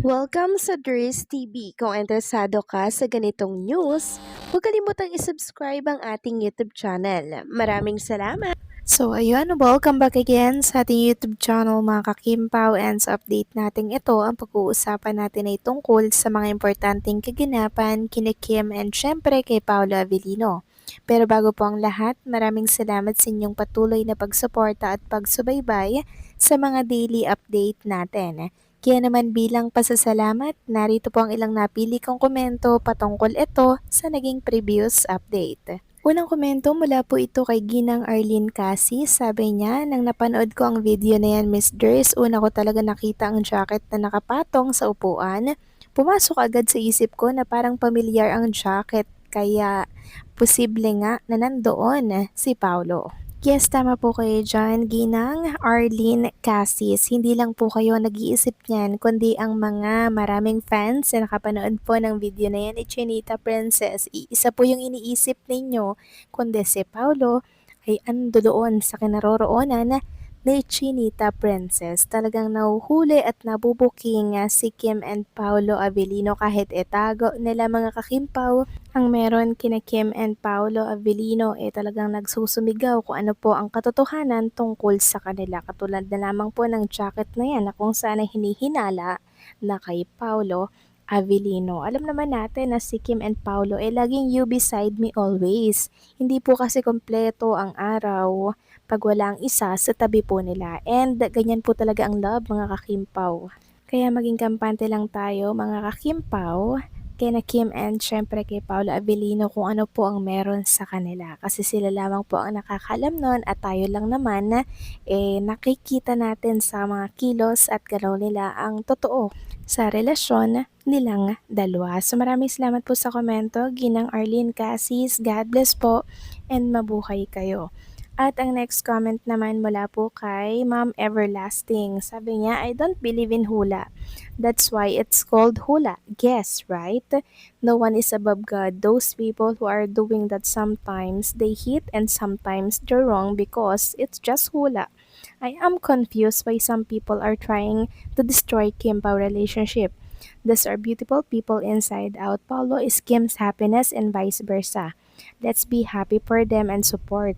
Welcome sa Dries TV. Kung interesado ka sa ganitong news, huwag kalimutang isubscribe ang ating YouTube channel. Maraming salamat! So ayun, welcome back again sa ating YouTube channel mga kakimpaw, and sa update natin ito, ang pag-uusapan natin ay tungkol sa mga importanteng kaganapan kina Kim and syempre kay Paolo Avellino. Pero bago po ang lahat, maraming salamat sa inyong patuloy na pagsuporta at pagsubaybay sa mga daily update natin. Kaya naman bilang pasasalamat, narito po ang ilang napili kong komento patungkol ito sa naging previous update. Unang komento mula po ito kay Ginang Arlene Cassie. Sabi niya, nang napanood ko ang video na yan, Miss Durs, una ko talaga nakita ang jacket na nakapatong sa upuan. Pumasok agad sa isip ko na parang pamilyar ang jacket, kaya posible nga na nandoon si Paulo. Yes, tama po kayo dyan, Ginang Arlene Cassis. Hindi lang po kayo nag-iisip niyan, kundi ang mga maraming fans na nakapanood po ng video na yan ni Chinita Princess. Isa po yung iniisip ninyo, kundi si Paulo ay ando doon sa kinaroroonan ni Chinita Princess. Talagang nahuhuli at nabubuking si Kim and Paulo Avellino kahit etago nila mga kakimpaw. Ang meron kina Kim and Paolo Avellino talagang nagsusumigaw kung ano po ang katotohanan tungkol sa kanila. Katulad na lamang po ng jacket na yan na kung saan ay hinihinala na kay Paolo Avellino. Alam naman natin na si Kim and Paolo laging you beside me always. Hindi po kasi kompleto ang araw pag wala ang isa sa tabi po nila. And ganyan po talaga ang love mga kakimpaw. Kaya maging kampante lang tayo mga kakimpaw kina Kim and syempre kay Paolo Avellino kung ano po ang meron sa kanila. Kasi sila lamang po ang nakakalam nun at tayo lang naman na nakikita natin sa mga kilos at galaw nila ang totoo sa relasyon nilang dalawa. So maraming salamat po sa komento, Ginang Arlene Cassis. God bless po and mabuhay kayo. At ang next comment naman mula po kay Ma'am Everlasting. Sabi niya, I don't believe in hula. That's why it's called hula. Guess, right? No one is above God. Those people who are doing that sometimes they hit and sometimes they're wrong because it's just hula. I am confused why some people are trying to destroy Kim-Pao relationship. These are beautiful people inside out. Paulo is Kim's happiness and vice versa. Let's be happy for them and support.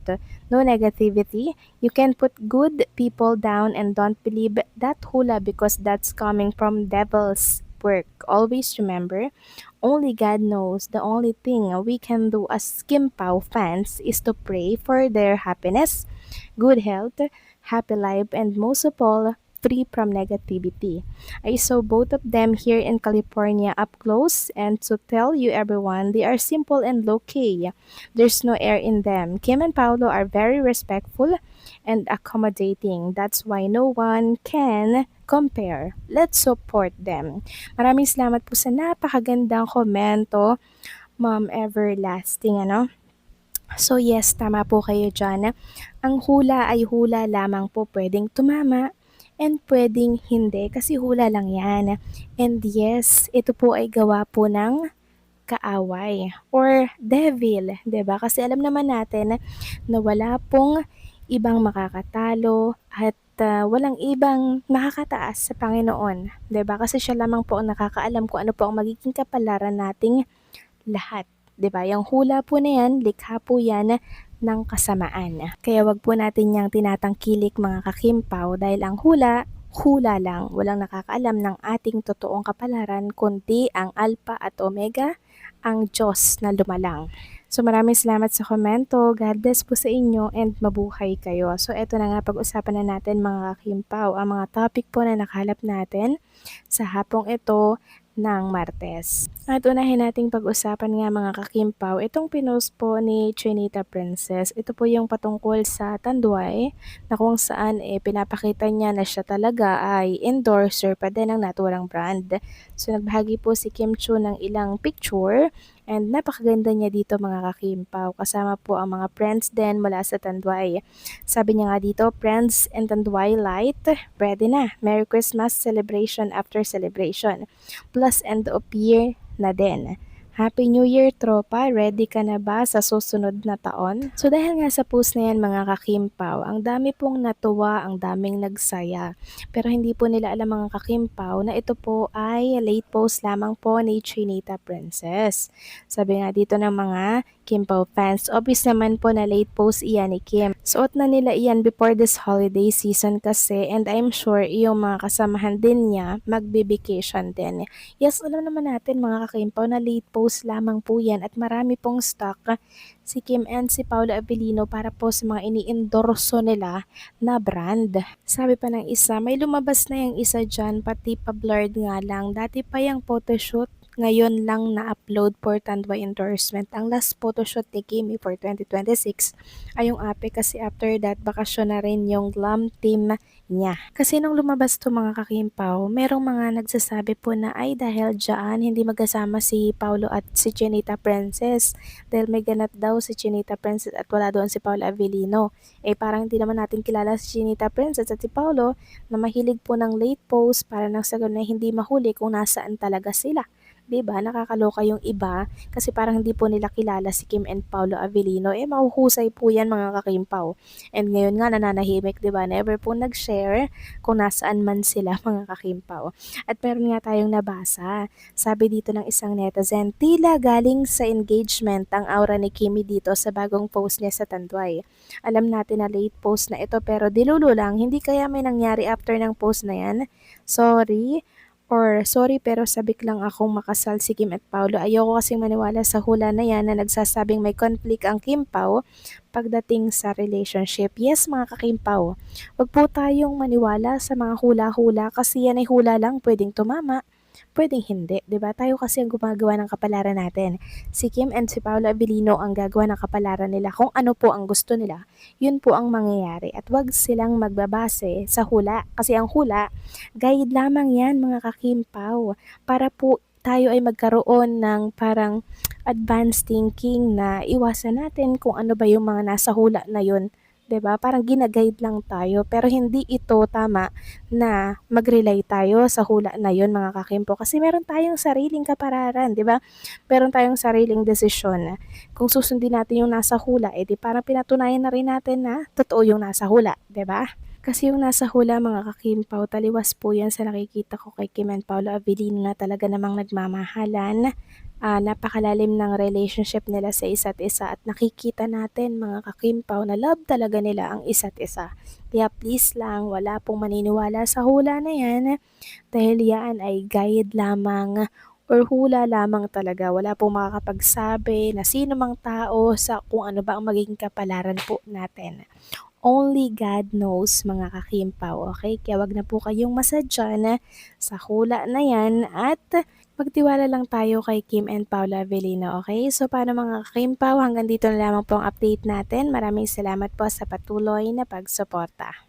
No negativity. You can put good people down and don't believe that hula because that's coming from devil's work. Always remember, only God knows. The only thing we can do as Kim Pao fans is to pray for their happiness, good health, happy life, and most of all, free from negativity. I saw both of them here in California up close, and to tell you everyone, they are simple and low-key. There's no air in them. Kim and Paolo are very respectful and accommodating. That's why no one can compare. Let's support them. Maraming salamat po sa napakagandang komento, Ma'am Everlasting, ano? So yes, tama po kayo dyan. Ang hula ay hula lamang po, pwedeng tumama and pwedeng hindi kasi hula lang yan. And yes, ito po ay gawa po ng kaaway or devil, 'di ba? Kasi alam naman natin na wala pong ibang makakatalo at walang ibang makakataas sa Panginoon, 'di ba? Kasi siya lamang po ang nakakaalam kung ano po ang magiging kapalaran nating lahat. 'Di ba? Yung hula po na yan, likha po yan ng kasamaan. Kaya wag po natin yang tinatangkilik mga kakimpaw dahil ang hula, hula lang. Walang nakakaalam ng ating totoong kapalaran kundi ang Alpha at Omega, ang Diyos na lumalang. So maraming salamat sa komento. God bless po sa inyo and mabuhay kayo. So eto na nga, pag-usapan na natin mga kakimpaw ang mga topic po na nakalap natin sa hapong ito ng Martes. At unahin nating pag-usapan nga mga kakimpaw, itong pinost po ni Chinita Princess. Ito po yung patungkol sa Tanduay na kung saan pinapakita niya na siya talaga ay endorser pa din ng naturang brand. So nagbahagi po si Kim Chu ng ilang picture and napakaganda niya dito mga kakimpaw. Kasama po ang mga friends din mula sa Tanduay. Sabi niya nga dito, friends and Tanduay Light, ready na. Merry Christmas celebration after celebration. Plus end of year na din. Happy New Year, tropa! Ready ka na ba sa susunod na taon? So dahil nga sa post na yan mga kakimpaw, ang dami pong natuwa, ang daming nagsaya. Pero hindi po nila alam mga kakimpaw na ito po ay late post lamang po ni Chinita Princess. Sabi nga dito ng mga Kimpaw fans, obvious naman po na late post iyan ni Kim. Suot na nila iyan before this holiday season kasi, and I'm sure yung mga kasamahan din niya magbe-vacation din. Yes, alam naman natin mga kakimpaw na late post lamang po yan at marami pong stock si Kim and si Paolo Avellino para po sa mga ini-endorso nila na brand. Sabi pa ng isa, may lumabas na yung isa dyan, pati pa blurred nga lang. Dati pa yung photoshoot, ngayon lang na-upload for Tanduay endorsement. Ang last photoshoot ni Kimi for 2026 ay yung Ape kasi after that, bakasyon na rin yung glam team niya. Kasi nung lumabas to mga kakimpaw, merong mga nagsasabi po na ay dahil dyan hindi magkasama si Paolo at si Chinita Princess. Dahil may ganat daw si Chinita Princess at wala doon si Paolo Avellino. Eh parang hindi naman natin kilala si Chinita Princess at si Paolo na mahilig po ng late post para nang sa ganun na hindi mahuli kung nasaan talaga sila. 'Di ba? Nakakaloka yung iba kasi parang hindi po nila kilala si Kim and Paolo Avellino. Eh mahuhusay po 'yan mga kakimpaw. And ngayon nga nananahimik, 'di ba? Never po nag-share kung nasaan man sila mga kakimpaw. At meron nga tayong nabasa. Sabi dito ng isang netizen, tila galing sa engagement ang aura ni Kimi dito sa bagong post niya sa Tanduay. Alam natin na late post na ito pero dilulo lang, hindi kaya may nangyari after ng post na yan? Sorry. Or sorry pero sabik lang akong makasal si Kim at Paolo. Ayoko kasing maniwala sa hula na yan na nagsasabing may conflict ang Kim Pao pagdating sa relationship. Yes mga kakimpaw, wag po tayong maniwala sa mga hula-hula kasi yan ay hula lang, pwedeng tumama, pwedeng hindi, 'di ba? Tayo kasi ang gumagawa ng kapalaran natin. Si Kim and si Paolo Abilino ang gagawa ng kapalaran nila kung ano po ang gusto nila. Yun po ang mangyayari at wag silang magbabase sa hula kasi ang hula guide lamang 'yan mga kakimpaw para po tayo ay magkaroon ng parang advanced thinking na iwasan natin kung ano ba yung mga nasa hula na yun. 'Di ba? Parang gina-guide lang tayo pero hindi ito tama na mag-rely tayo sa hula na yun mga kakimpo kasi meron tayong sariling kapalaran, 'di ba? Meron tayong sariling desisyon. Kung susundin natin yung nasa hula, di parang pinatunayan na rin natin na totoo yung nasa hula, 'di ba? Kasi yung nasa hula mga kakimpaw, taliwas po yan sa nakikita ko kay Kim and Paolo Avellino na talaga namang nagmamahalan. Napakalalim ng relationship nila sa isa't isa at nakikita natin mga kakimpaw na love talaga nila ang isa't isa. Kaya please lang, wala pong maniniwala sa hula na yan dahil yan ay guide lamang or hula lamang talaga. Wala pong makakapagsabi na sino mang tao sa kung ano ba ang magiging kapalaran po natin. Only God knows mga kakimpaw, okay? Kaya wag na po kayong masadya na sa hula na yan at magtiwala lang tayo kay Kim and Paula Avellino, okay? So paano mga kakimpaw, hanggang dito na lamang po ang update natin. Maraming salamat po sa patuloy na pagsuporta.